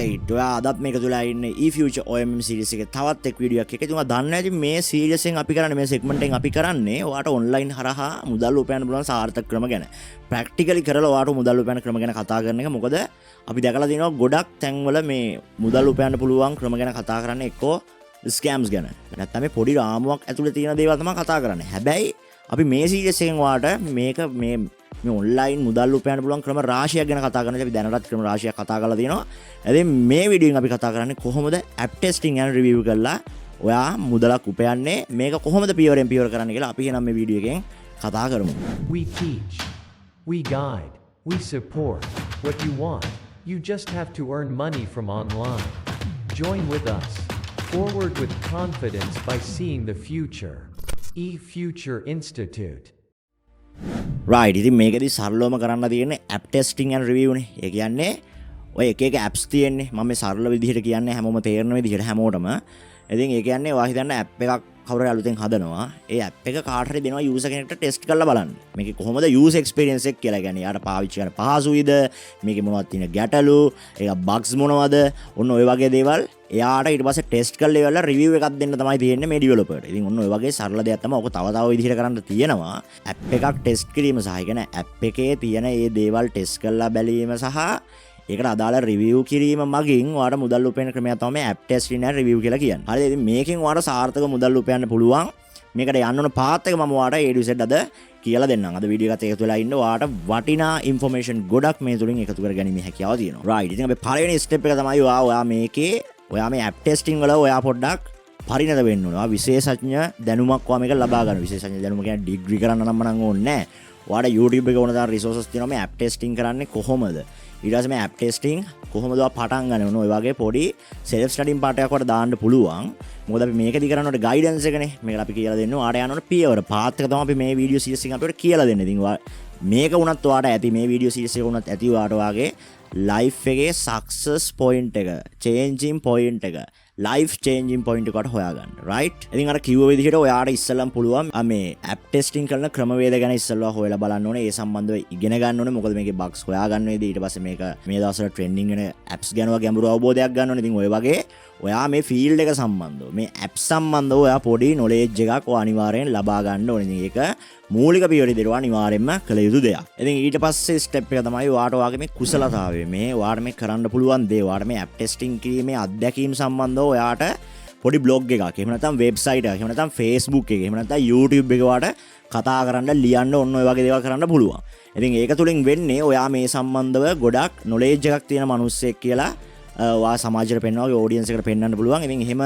right ඔයා අදත් මේක තුලා ඉන්නේ e-future OMM series එකේ තවත් එක් වීඩියෝ එකක්. ඉතින් ඔයා දන්නේ නැති මේ series එකෙන් අපි කරන්නේ මේ segment එකෙන් අපි කරන්නේ ඔයාට online හරහා මුදල් උපයන්න පුළුවන් සාර්ථක ක්‍රම ගැන. practically කරලා ඔයාට මුදල් උපයන්න ක්‍රම ගැන කතා කරන එක. මොකද අපි දැකලා තියෙනවා ගොඩක් තැන්වල මේ මුදල් උපයන්න පුළුවන් ක්‍රම ගැන කතා කරන්නේ එක්කෝ scams ගැන. නැත්නම් මේ පොඩි රාමුවක් ඇතුලේ තියෙන දේවල් තමයි කතා කරන්නේ. හැබැයි අපි මේ series එකෙන් ඔයාට මේක මේ online මුදල් උපයන්න පුළුවන් ක්‍රම රාශියක් ගැන කතා කරනවා. අපි දැනටත් ක්‍රම රාශියක් කතා කරලා තියෙනවා. ඉතින් මේ වීඩියෝෙන් අපි කතා කරන්නේ කොහොමද app testing and review කරලා ඔයා මුදලක් උපයන්නේ මේක කොහොමද පියවරෙන් පියවර කරන්න කියලා අපි එනම් මේ වීඩියෝ එකෙන් කතා කරමු. We teach, we guide, we support what you want. You just have to earn money from online. Join with us. Forward with confidence by seeing the future. E-Future Institute. right ඉතින් මේකෙදි සරලවම කරන්න තියෙන්නේ app testing and review නේ. ඒ කියන්නේ ඔය එක එක apps තියෙන්නේ. මම මේ සරල විදිහට කියන්නේ හැමෝම තේරෙන විදිහට හැමෝටම. ඉතින් ඒ කියන්නේ ඔයා හිතන්න app එකක් කවුරු හරි අලුතෙන් හදනවා. ඒ app එක කාට හරි දෙනවා user කෙනෙක්ට test කරලා බලන්න. මේකේ කොහොමද user experience එක කියලා කියන්නේ. යාට පාවිච්චි කරන්න පහසුයිද? මේකේ මොනවද තියෙන ගැටලු? ඒක bugs මොනවද? ඔන්න ඔය වගේ දේවල් එයාට ඊට පස්සේ ටෙස්ට් කරලා ඉවරලා රිවිව් එකක් දෙන්න තමයි තියෙන්නේ මේ ඩෙවලොපර්ට. ඉතින් ඔන්න ඔය වගේ සරල දෙයක් තමයි ඔක තව විදිහට කරන්න තියෙනවා. ඇප් එකක් ටෙස්ට් කිරීම සහ ඒ කියන්නේ ඇප් එකේ තියෙන මේ දේවල් ටෙස්ට් කරලා බැලීම සහ ඒකට අදාළ රිවිව් කිරීම මගින් ඔයාලට මුදල් උපයන ක්‍රමයක් තමයි මේ ඇප් ටෙස්ටින් and රිවිව් කියලා කියන්නේ. හරිද? ඉතින් මේකෙන් ඔයාලට සාර්ථක මුදල් උපයන්න පුළුවන්. මේකට යන්න ඕන පාත් එක මම ඔයාලට A to Z අද කියලා දෙන්නම්. අද වීඩියෝ එකත් එකතු වෙලා ඉන්න ඔයාලට වටිනා ইনফরমේෂන් ගොඩක් මේ තුලින් එකතු කරගැනීමේ හැකියාව තියෙනවා. right. ඉතින් අපි පළවෙනි ස්ටෙප් එක තමයි ඔයා මේකේ ඔයා මේ ඇප් ටෙස්ටිං වල ඔයා පොඩ්ඩක් පරිණත වෙන්න ඕනේ. ඔයා විශේෂඥ දැනුමක් ඔයා මේක ලබා ගන්න. විශේෂඥ දැනුම කියන්නේ ඩිග්‍රී කරන්න නම් ඕනේ නැහැ. ඔයාට YouTube එකේ ඕන තරම් රිසෝසස් තියෙනවා මේ ඇප් ටෙස්ටිං කරන්නේ කොහොමද? ඊට පස්සේ මේ ඇප් ටෙස්ටිං කොහොමද ඔයා පටන් ගන්න ඕනේ? ඔය වගේ පොඩි self studying පාඩයක් වලට දාන්න පුළුවන්. මොකද අපි මේකදී කරන්න ඕනේ ගයිඩන්ස් එකනේ. මේක අපි කියලා දෙන්න ඔයාට යන්න ඕනේ පියවර. පාත් එක තමයි අපි මේ වීඩියෝ සීරීස් එකෙන් අපිට කියලා දෙන්නේ. ඉතින් මේක වුණත් ඔයාට ඇති මේ වීඩියෝ සීරීස් එක වුණත් ඇති ඔයාට වාගේ life එකේ success point එක, changing point එක, life changing point එකට හොයාගන්න. right? ඉතින් අර කිව්ව විදිහට ඔයාට ඉස්සෙල්ලම පුළුවන් මේ app testing කරන ක්‍රමවේද ගැන ඉස්සෙල්ලා හොයලා බලන්න ඕනේ. ඒ සම්බන්ධව ඉගෙන ගන්න ඕනේ. මොකද මේකේ bugs හොයාගන්න වේදී ඊට පස්සේ මේක මේ දවස්වල trending වෙන apps ගැන ගැඹුරු අවබෝධයක් ගන්න ඕනේ. ඉතින් ඔය වගේ ඔයා මේ field එක සම්බන්ධව මේ app සම්බන්ධව ඔයා පොඩි knowledge එකක් ඔය අනිවාර්යෙන් ලබා ගන්න ඕනේ. ඉතින් ඒක මූලික පියවර දෙනවා අනිවාර්යෙන්ම කළ යුතු දෙයක්. ඉතින් ඊට පස්සේ ස්ටෙප් එක තමයි ඔයාට ඔයාගේ මේ කුසලතාවය මේ ඔයාට මේ කරන්න පුළුවන් දේ ඔයාට මේ app testing කිරීමේ අත්දැකීම් සම්බන්ධව ඔයාට පොඩි blog එකක් එහෙම නැත්නම් website එකක් එහෙම නැත්නම් Facebook එක එහෙම නැත්නම් YouTube එක ඔයාට කතා කරන්න ලියන්න ඔන්න ඔය වගේ දේවල් කරන්න පුළුවන්. ඉතින් ඒක තුලින් වෙන්නේ ඔයා මේ සම්බන්ධව ගොඩක් knowledge එකක් තියෙන මිනිස්සෙක් කියලා ඔයා සමාජයට පෙන්වනවා ඔය audience එකට පෙන්වන්න පුළුවන්. ඉතින් එහෙම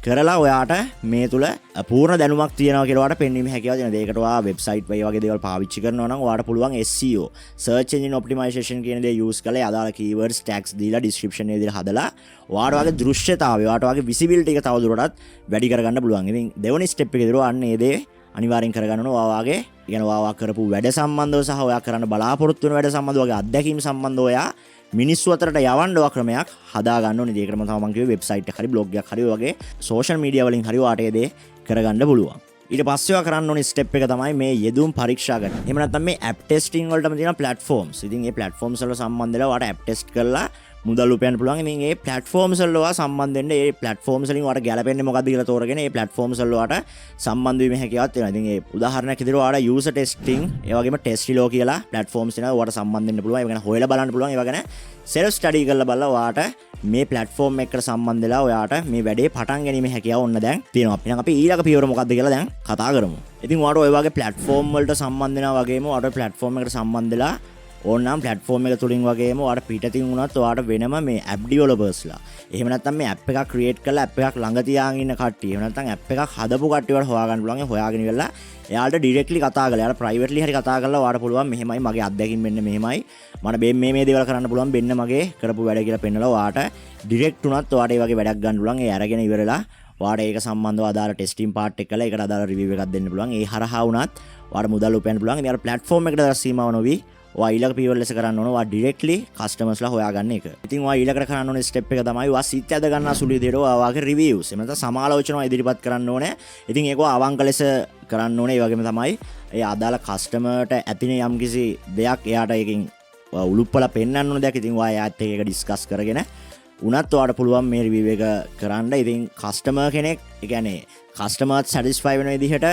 කරලා ඔයාට මේ තුල පූර්ණ දැනුමක් තියෙනවා කියලා ඔයාට පෙන්වීමේ හැකියාව තියෙනවා. ඒකට ඔයා වෙබ්සයිට් වගේ දේවල් පාවිච්චි කරනවා නම් ඔයාට පුළුවන් SEO search engine optimization කියන දේ use කරලා අදාළ keywords tags දීලා description එක දීලා හදලා ඔයාට වගේ දෘශ්‍යතාවය ඔයාට වගේ visibility එක තවදුරටත් වැඩි කරගන්න පුළුවන්. ඉතින් දෙවෙනි step එකේ දරුවා අන්න ඒ දේ අනිවාර්යෙන් කරගන්න ඕන. ඔයා වගේ يعني ඔයා කරපු වැඩ සම්බන්ධව සහ ඔයා කරන්න බලාපොරොත්තු වෙන වැඩ සම්බන්ධව වගේ අත්දැකීම් සම්බන්ධව ඔයා මිනිස්සු අතරට යවන්න ඔය ක්‍රමයක් හදා ගන්න ඕනේ. ඒකටම තමයි මම කිව්වේ වෙබ්සයිට් එක හරි බ්ලොග් එකක් හරි වගේ සෝෂල් මීඩියා වලින් හරි ඔයාට ඒ දේ කරගන්න පුළුවන්. ඊට පස්සේ ඔයා කරන්න ඕනේ ස්ටෙප් එක තමයි මේ යෙදුම් පරීක්ෂා කරන. එහෙම නැත්නම් මේ ඇප් ටෙස්ටිං වලටම තියෙන platforms. ඉතින් මේ platforms වල සම්බන්ධ වෙලා ඔයාට ඇප් ටෙස්ට් කරලා මුදල් උපයන්න පුළුවන්. ඉතින් මේ platforms වල ඔයා සම්බන්ධ වෙන්න මේ platforms වලින් ඔයාට ගැලපෙන්නේ මොකද්ද කියලා තෝරගෙන මේ platforms වල ඔයාට සම්බන්ධ වීමේ හැකියාවක් තියෙනවා. ඉතින් ඒ උදාහරණයක් විදිහට ඔයාට user testing ඒ වගේම testilo කියලා platforms තියෙනවා. ඔයාට සම්බන්ධ වෙන්න පුළුවන්. ඒක ගැන හොයලා බලන්න පුළුවන්. ඒවා ගැන self study කරලා බලලා ඔයාට මේ platform එකකට සම්බන්ධ වෙලා ඔයාට මේ වැඩේ පටන් ගැනීමේ හැකියාව ඔන්න දැන් තියෙනවා. එහෙනම් අපි ඊළඟ පියවර මොකද්ද කියලා දැන් කතා කරමු. ඉතින් ඔයාට ඔය වගේ platform වලට සම්බන්ධ වෙනවා වගේම ඔයාට platform එකට සම්බන්ධ වෙලා ඕනනම් platform එක තුලින් වගේම ඔයාට පිටතින් වුණත් ඔයාට වෙනම මේ app developersලා එහෙම නැත්නම් මේ app එකක් create කරලා app එකක් ළඟ තියාගෙන ඉන්න කට්ටිය එහෙම නැත්නම් app එකක් හදපු කට්ටිය වල හොයාගන්න පුළුවන්. ඒ හොයාගෙන ඉවරලා එයාලට directly කතා කරලා එයාලට privately හරි කතා කරලා ඔයාට පුළුවන් මෙහෙමයි මගේ අත්දැකීම් මෙන්න මෙහෙමයි මට මේ දේවල් කරන්න පුළුවන් මෙන්න මගේ කරපු වැඩ කියලා පෙන්නලා ඔයාට direct උනත් ඔයාට ඒ වගේ වැඩක් ගන්න පුළුවන්. ඒ අරගෙන ඉවරලා ඔයාට ඒක සම්බන්ධව අදාළ ටෙස්ටිං පාර්ට් එක කරලා ඒකට අදාළ රිවිව් එකක් දෙන්න පුළුවන්. ඒ හරහා වුණත් ඔයාට මුදල් උපයන්න පුළුවන්. ඉතින් අර platform එකට දාලා සීමාව නොවි ඔයා ඊළඟ පියවර ලෙස කරන්න ඕන ඔයා directly customers-ලා හොයාගන්න එක. ඉතින් ඔයා ඊළඟට කරන්න ඕනේ step එක තමයි ඔයා සිත් ඇද ගන්න අසුළු විදිහට ඔයාගේ reviews එහෙම නැත්නම් සමාලෝචන ඉදිරිපත් කරන්න ඕනේ. ඉතින් ඒක අවංක ලෙස කරන්න ඕනේ. ඒ වගේම තමයි ඒ අදාළ customer-ට ඇතින යම්කිසි දෙයක් එයාට එකකින් උලුප්පලා පෙන්වන්න ඕන දෙයක්. ඉතින් ඔයා එයාත් එක්ක ඩිස්කස් කරගෙන උනත් ඔයාලට පුළුවන් මේ රිවිව් එක කරන්න. ඉතින් කස්ටමර් කෙනෙක්, ඒ කියන්නේ කස්ටමර්ත් සැටිස්ෆයි වෙන විදිහට,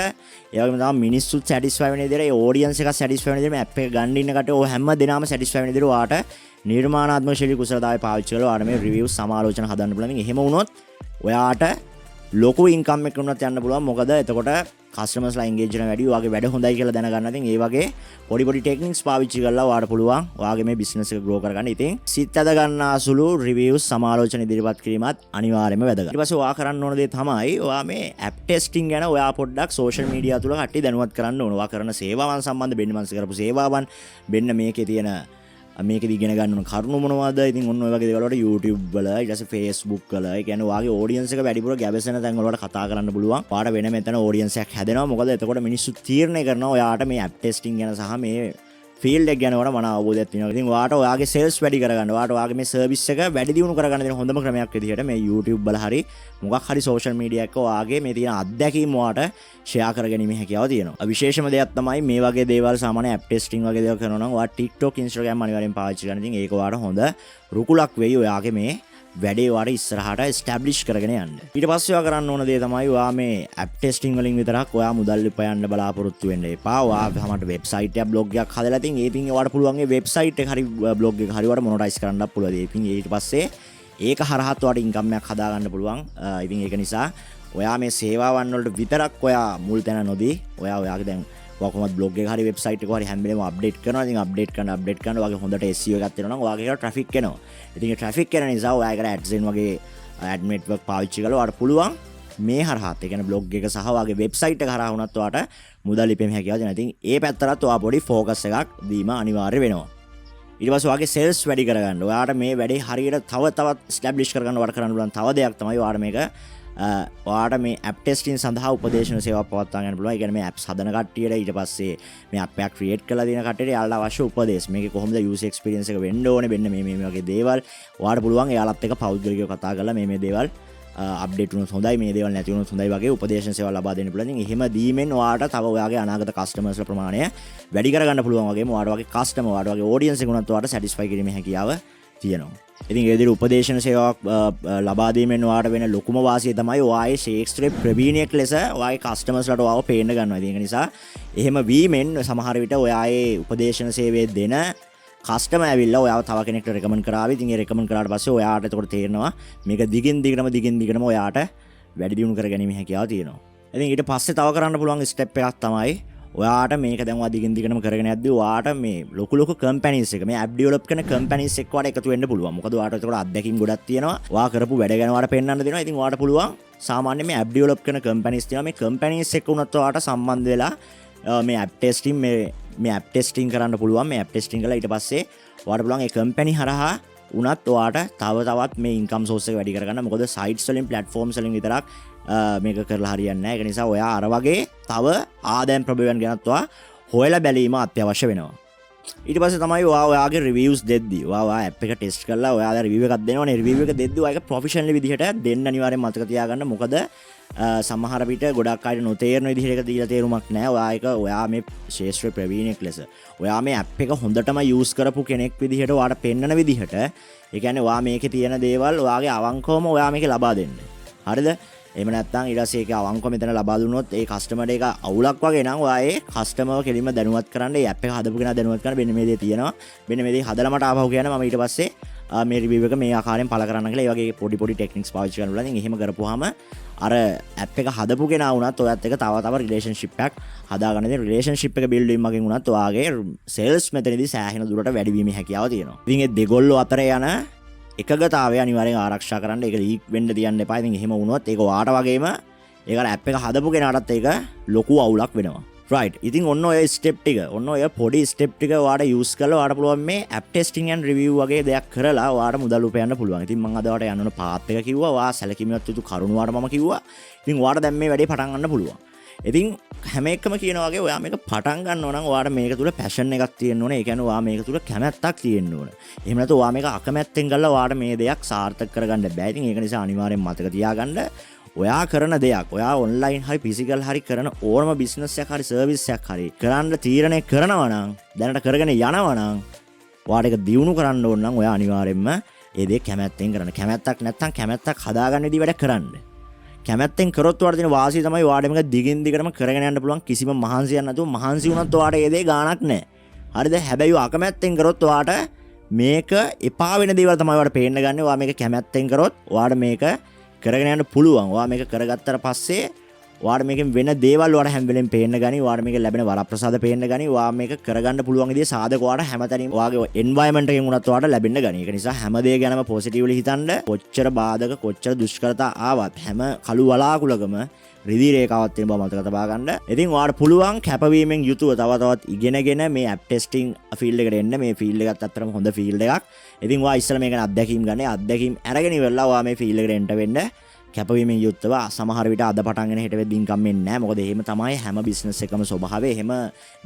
ඒ වගේම තමයි මිනිස්සුත් සැටිස්ෆයි වෙන විදිහට, ඒ ඔඩියන්ස් එක සැටිස්ෆයි වෙන විදිහට මේ ඇප් එක ගන්න ඉන්න කට ඔය හැම දෙනාම සැටිස්ෆයි වෙන විදිහට ඔයාලට නිර්මාණාත්මක ශෛලී කුසලතාවය පාවිච්චි කරලා ඔයාලට මේ රිවිව් සමාලෝචන හදන්න පුළුවන්. ඉතින් එහෙම වුණොත් ඔයාට ලොකු ඉන්කම් එකක් උනත් යන්න පුළුවන්. මොකද එතකොට කස්ටමර්ස්ලා එන්ගේජ් වෙන වැඩි, ඔයාගේ වැඩ හොඳයි කියලා දැනගන්න. ඉතින් ඒ වගේ පොඩි ටෙක්නික්ස් පාවිච්චි කරලා ඔයාලට පුළුවන් ඔයාගේ මේ බිස්නස් එක ග්‍රෝ කරගන්න. ඉතින් සිත් ඇද ගන්නාසුළු රිවිව්ස් සමාලෝචන ඉදිරිපත් කිරීමත් අනිවාර්යයෙන්ම වැදගත්. ඊට පස්සේ ඔයා කරන්න ඕන දේ තමයි ඔයා මේ ඇප් ටෙස්ටිං ගැන ඔයා පොඩ්ඩක් සෝෂල් මීඩියා තුල කට්ටිය දැනුවත් කරන්න ඕන. ඔයා කරන සේවාවන් සම්බන්ධ වෙන්න මනස කරපු සේවාවන් වෙන්න මේකේ තියෙන මේකදී ඉගෙන ගන්න ඕන කරුණු මොනවද? ඉතින් ඔන්න ඔය වගේ දේවල් වලට YouTube වල, ඊට පස්සේ Facebook වල, ඒ කියන්නේ ඔයාගේ ඔඩියන්ස් එක වැඩිපුර ගැවසෙන තැන් වලට කතා කරන්න පුළුවන්. ඔයාට වෙන මෙතන ඔඩියන්ස් එකක් හැදෙනවා. මොකද එතකොට මිනිස්සු තීරණය කරනවා ඔයාට මේ ඇප් ටෙස්ටිං ගැන සහ මේ ෆීල්ඩ් එක ගැන ඔයාලට මන අවබෝධයක් තියෙනවා. ඉතින් ඔයාට ඔයාගේ සේල්ස් වැඩි කරගන්න, ඔයාට ඔයාගේ මේ සර්විස් එක වැඩි දියුණු කරගන්න දෙන හොඳම ක්‍රමයක් විදිහට මේ YouTube වල හරි මොකක් හරි සෝෂල් මීඩියා එක ඔයාගේ මේ තියෙන අත්දැකීම් ඔයාට ෂෙයා කරගැනීමේ හැකියාව තියෙනවා. විශේෂම දෙයක් තමයි මේ වගේ දේවල් සාමාන්‍ය ඇප් ටෙස්ටිං වගේ දේවල් කරනවා නම් ඔයා TikTok, Instagram අනිවාර්යෙන් පාවිච්චි කරන්න. ඉතින් ඒක ඔයාට හොඳ රුකුලක් වෙයි ඔයාගේ මේ වැඩේ වාට ඉස්සරහට ස්ටැබ්ලිෂ් කරගෙන යන්න. ඊට පස්සේ ඔයා කරන්න ඕන දේ තමයි ඔයා මේ ඇප් ටෙස්ටිං වලින් විතරක් ඔයා මුදල් උපයන්න බලාපොරොත්තු වෙන්න එපා. ඔයා සමහරට වෙබ්සයිට් එකක්, බ්ලොග් එකක් හදලා තින් ඒකින් ඔයාට පුළුවන් ඒ වෙබ්සයිට් එක හරි බ්ලොග් එක හරි ඔයාට මොනටයිස් කරන්නත් පුළුවන්. ඒකින් ඊට පස්සේ ඒක හරහත් ඔයාට ඉන්කම් එකක් හදා ගන්න පුළුවන්. ඉතින් ඒක නිසා ඔයා මේ සේවාවන් වලට විතරක් ඔයා මුල් තැන නොදී ඔයාගේ දැන් ඔයාකමත් බ්ලොග් එක හරි වෙබ්සයිට් එක හරි හැම වෙලේම අප්ඩේට් කරනවා. ඉතින් අප්ඩේට් කරන ඔයාගේ හොඳට SEO එකක් තියෙනවා නම් ඔයාගේ ඒකට ට්‍රැෆික් එනවා. ඉතින් ඒ ට්‍රැෆික් එන නිසා ඔයා ඒකට AdSense වගේ ad network පාවිච්චි කරලා ඔයාට පුළුවන් මේ හරහාත්, ඒ කියන්නේ බ්ලොග් එක සහ ඔයාගේ වෙබ්සයිට් එක හරහා වුණත් ඔයාට මුදල් ඉපෙම හැකියාව දෙනවා. ඉතින් ඒ පැත්තටත් ඔයා පොඩි ෆෝකස් එකක් දීම අනිවාර්ය වෙනවා. ඊට පස්සේ ඔයාගේ සේල්ස් වැඩි කරගන්න, ඔයාට මේ වැඩේ හරියට තවත් ස්ටැබ්ලිෂ් කරගන්න ඔයාට කරන්න පුළුවන් තව දෙයක් තමයි ඔයාට මේක ඔයාට මේ ඇප් ටෙස්ටිං සඳහා උපදේශන සේවාවක් පවත්වා ගන්න පුළුවන්. ඒ කියන්නේ මේ ඇප්ස් හදන කට්ටියට, ඊට පස්සේ මේ ඇප් එකක් ක්‍රියේට් කරලා දෙන කට්ටියට යාළුවා අවශ්‍ය උපදේශ. මේකේ කොහොමද යූසර් එක්ස්පීරියන්ස් එක වෙන්න ඕනේ, වෙන්න මේ වගේ දේවල් ඔයාට පුළුවන් එයාලත් එක්ක පෞද්ගලිකව කතා කරලා මේ දේවල් අප්ඩේට් වුණොත් හොඳයි, මේ දේවල් නැති වුණොත් හොඳයි වගේ උපදේශන සේවා ලබා දෙන්න පුළුවන්. ඉතින් එහෙම දීමෙන් ඔයාට තව ඔයාගේ අනාගත කස්ටමර්ස්ලා ප්‍රමාණය වැඩි කරගන්න පුළුවන්. වගේම ඔයාට වගේ කස්ටමර්, ඔයාට වගේ ඔඩියන්ස් එක උනත් ඔයාට සැටිස්ෆයි කිරීමේ හැකියාව තියෙනවා. ඉතින් ඒ විදිහට උපදේශන සේවාවක් ලබා දීමෙන් ඔයාට වෙන ලොකුම වාසිය තමයි ඔයාගේ ශේක්ෂ්ත්‍රයේ ප්‍රවීණයෙක් ලෙස ඔයාගේ කස්ටමර්ස්ලාට ඔයාව පේන්න ගන්නවා. ඉතින් ඒක නිසා එහෙම වීමෙන් සමහර විට ඔයාගේ උපදේශන සේවය දෙන කස්ටමර් ඇවිල්ලා ඔයාව තව කෙනෙක්ට රෙකමන්ඩ් කරාවි. ඉතින් ඒ රෙකමන්ඩ් කරාට පස්සේ ඔයාට එතකොට තේරෙනවා මේක දිගින් දිගටම ඔයාට වැඩි දියුණු කරගැනීමේ හැකියාව තියෙනවා. ඉතින් ඊට පස්සේ තව කරන්න පුළුවන් ස්ටෙප් එකක් තමයි ඔයාට මේක දැන් ඔයා දිගින් දිගටම කරගෙන යද්දී ඔයාට මේ ලොකු කම්පැනිස් එක, මේ ඇප් ඩෙවලොප් කරන කම්පැනිස් එක්ක ඔයාට එකතු වෙන්න පුළුවන්. මොකද ඔයාට එතකොට අත්දැකීම් ගොඩක් තියෙනවා. ඔයා කරපු වැඩ ගැන ඔයාට පෙන්වන්න දෙනවා. ඉතින් ඔයාට පුළුවන් සාමාන්‍ය මේ ඇප් ඩෙවලොප් කරන කම්පැනිස් තියෙනවා. මේ කම්පැනිස් එක්ක උනත් ඔයාට සම්බන්ධ වෙලා මේ ඇප් ටෙස්ටිං මේ ඇප් ටෙස්ටිං කරන්න පුළුවන්. මේ ඇප් ටෙස්ටිං කරලා ඊට පස්සේ ඔයාට පුළුවන් ඒ කම්පැනි හරහා උනත් ඔයාට තවත් මේ ඉන්කම් සෝස් එක වැඩි කරගන්න. මොකද සයිට්ස් වලින්, ප්ලැට්ෆෝම්ස් වලින් විතරක් මේක කරලා හරියන්නේ නැහැ. ඒක නිසා ඔයා අර වගේ තව ආදායම් ප්‍රභවයන් ගැනත් ඔයා හොයලා බැලීම අත්‍යවශ්‍ය වෙනවා. ඊට පස්සේ තමයි ඔයාගේ රිවිව්ස් දෙද්දී ඔයා ඇප් එක ටෙස්ට් කරලා ඔයාලා රිවිව් එකක් දෙනවනේ. රිවිව් එක දෙද්දී ඔයා ඒක ප්‍රොෆෙෂනල් විදිහට දෙන්න අනිවාර්යෙන් මතක තියාගන්න. මොකද සමහර විට ගොඩක් අයට නොතේරෙන විදිහට ඒක දීලා තේරුමක් නැහැ. ඔයා මේ ශේෂ්ත්‍ර ප්‍රවීණයෙක් ලෙස ඔයා මේ ඇප් එක හොඳටම යූස් කරපු කෙනෙක් විදිහට ඔයාට පෙන්නන විදිහට, ඒ කියන්නේ ඔයා මේකේ තියෙන දේවල් ඔයාගේ අවංකවම ඔයා මේකේ ලබා දෙන්න. හරිද? එහෙම නැත්නම් ඊට පස්සේ ඒක අවංකව මෙතන ලබා දුන්නොත් ඒ කස්ටමර්ට ඒක අවුලක් වගේ නම් ඔයා ඒ කස්ටමර්ව කෙලින්ම දැනුවත් කරන්න, ඒ ඇප් එක හදපු කෙනා දැනුවත් කරන්න, මෙන්න මේ දේ තියෙනවා, මෙන්න මේ දේ හදලා මට ආපහු කියන්න, මම ඊට පස්සේ මේ රිවිව් එක මේ ආකාරයෙන් පළ කරන්න කියලා. ඒ වගේ පොඩි ටෙක්නික්ස් පාවිච්චි කරන්න පුළුවන්. ඉතින් එහෙම කරපුවාම අර ඇප් එක හදපු කෙනා වුණත් ඔයත් එක තව රිලේෂන්ෂිප් එකක් හදාගන්න. ඉතින් රිලේෂන්ෂිප් එක බිල්ඩ් වීම මගින් වුණත් ඔයාගේ සේල්ස් මෙතනදී සෑහෙන දුරට වැඩි වීමේ හැකියාව තියෙනවා. ඉතින් ඒ දෙගොල්ලෝ අතර යන එකගතාවය අනිවාර්යෙන් ආරක්ෂා කරන්න. ඒක ලීක් වෙන්න තියන්න එපා. ඉතින් එහෙම වුණොත් ඒක ඔයාට වගේම ඒකට ඇප් එක හදපු කෙනාටත් ඒක ලොකු අවුලක් වෙනවා. right. ඉතින් ඔන්න ඔය ස්ටෙප් ටික, ඔන්න ඔය පොඩි ස්ටෙප් ටික ඔයාට යූස් කරලා ඔයාට පුළුවන් මේ ඇප් ටෙස්ටිං ඇන්ඩ් රිවිව් වගේ දෙයක් කරලා ඔයාට මුදල් උපයන්න පුළුවන්. ඉතින් මම අද ඔයාලට යන්න ඕන පාත් එක කිව්වා. ඔයා සැලකීමත් යුතු කරුණු වලට මම කිව්වා. ඉතින් ඔයාට දැන් මේ වැඩේ පටන් ගන්න පුළුවන්. ඉතින් හැම එකම කියනවා වගේ ඔයා මේක පටන් ගන්නව නම් ඔයාට මේක තුල පැෂන් එකක් තියෙන්න ඕනේ. ඒ කියන්නේ ඔයා මේක තුල කැමැත්තක් තියෙන්න ඕනේ. එහෙම නැත්නම් ඔයා මේක අකමැත්තෙන් ගල්ලා ඔයාට මේ දෙයක් සාර්ථක කරගන්න බෑ. ඉතින් ඒක නිසා අනිවාර්යෙන් මතක තියාගන්න ඔයා කරන දෙයක්, ඔයා ඔන්ලයින් හරි ෆිසිකල් හරි කරන ඕනම බිස්නස් එකක් හරි සර්විස් එකක් හරි කරන්න තීරණය කරනවා නම්, දැනට කරගෙන යනවා නම් ඔයාට ඒක දියුණු කරන්න ඕන නම් ඔයා අනිවාර්යෙන්ම ඒ දේ කැමැත්තෙන් කරන්න. කැමැත්තක් නැත්නම් කැමැත්තක් හදාගන්නදී වැඩ කරන්න. කැමැත්තෙන් කරොත් ඔයාලට තියෙන වාසිය තමයි ඔයාලට මේක දිගින් දිගටම කරගෙන යන්න පුළුවන් කිසිම මහන්සියක් නැතුව මහන්සි වුණත් ඔයාලට ඒ දේ ගාණක් නැහැ. හරිද? හැබැයි අකමැත්තෙන් කරොත් ඔයාලට මේක එපා වෙන දේවල් තමයි ඔයාලට පේන්න ගන්න. ඔයා මේක කැමැත්තෙන් කරොත් ඔයාලට මේක කරගෙන යන්න පුළුවන්. ඔයා මේක කරගත්තට පස්සේ ඔයාලට මේකෙන් වෙන දේවල් ඔයාලට හැම වෙලෙම පේන්න ගනි. ඔයාලට මේක ලැබෙන වරප්‍රසාද පේන්න ගනි. ඔයා මේක කරගන්න පුළුවන් විදිහේ සාධක ඔයාලට හැමතැනින්ම ඔයාගේ එන්වයරන්මන්ට් එකෙන් උනත් ඔයාලට ලැබෙන්න ගනි. ඒක නිසා හැම දේ ගැනම පොසිටිව්ලි හිතන්න. කොච්චර බාධක කොච්චර දුෂ්කරතා ආවත් හැම කළු වලාකුළකම රිදී රේඛාවක් තියෙන බව මතක තබා ගන්න. ඉතින් ඔයාලට පුළුවන් කැපවීමෙන් යුතුව තවත් ඉගෙනගෙන මේ ඇප් ටෙස්ටිං ෆීල්ඩ් එකට එන්න. මේ ෆීල්ඩ් එකත් අත්‍තරම හොඳ ෆීල්ඩ් එකක්. ඉතින් ඔයා ඉස්සෙල්ලා මේක අත්දැකීම් ගන්න. අත්දැකීම් අරගෙන ඉවරලා ඔයා මේ ෆීල්ඩ් එකට එන්න වෙන්න. කැපවීමෙන් යුක්තව සමහර විට අද පටන් ගෙන හිට වෙද්දී ඉන්කම් එන්නේ නැහැ. මොකද එහෙම තමයි හැම බිස්නස් එකම ස්වභාවය. එහෙම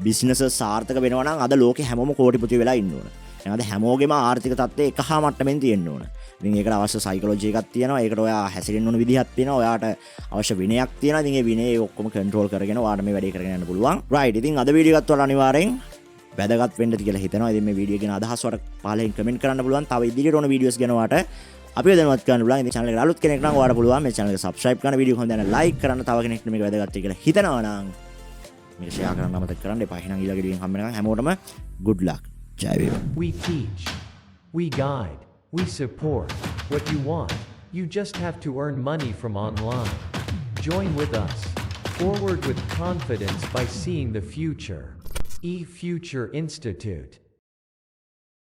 බිස්නස් සාර්ථක වෙනවා නම් අද ලෝකේ හැමෝම කෝටිපති වෙලා ඉන්න ඕන. එහෙනම් අද හැමෝගෙම ආර්ථික තත්ත්වය එකහා මට්ටමින් තියෙන්න ඕන. ඉතින් ඒකට අවශ්‍ය සයිකොලොජි එකක් තියෙනවා. ඒකට ඔයා හැසිරෙන්න ඕන විදිහක් තියෙනවා. ඔයාට අවශ්‍ය විනයක් තියෙනවා. ඉතින් ඒ විනය ඔක්කොම කන්ට්‍රෝල් කරගෙන ඔයාට මේ වැඩේ කරගෙන යන්න පුළුවන්. රයිට්. ඉතින් අද වීඩියෝ එකත් ඔයාලා අනිවාර්යෙන් වැදගත් වෙන්න කියලා හිතනවා. ඉතින් මේ වීඩියෝ ගැන අදහස් වලට පහලින් කමෙන්ට් කරන්න පුළුවන්. තව ඉදිරියට ඕන වීඩියෝස් ගැන ඔයාට අපි දැනුවත් කරන්න පුළුවන්. ඉතින් channel එකට අලුත් කෙනෙක් නම් ඔයාලට පුළුවන් මේ channel එක subscribe කරන්න, වීඩියෝ හොඳ නැත්නම් like කරන්න, තව කෙනෙක්ට මේක වැදගත් කියලා හිතනවා නම් මේක share කරන්න අමතක කරන්න එපා. එහෙනම් ඊළඟ වීඩියෝෙන් හම්බ වෙනකන් හැමෝටම good luck. ජය වේවා. We teach, we guide, we support what you want. You just have to earn money from online. Join with us. Forward with confidence by seeing the future. eFuture Institute.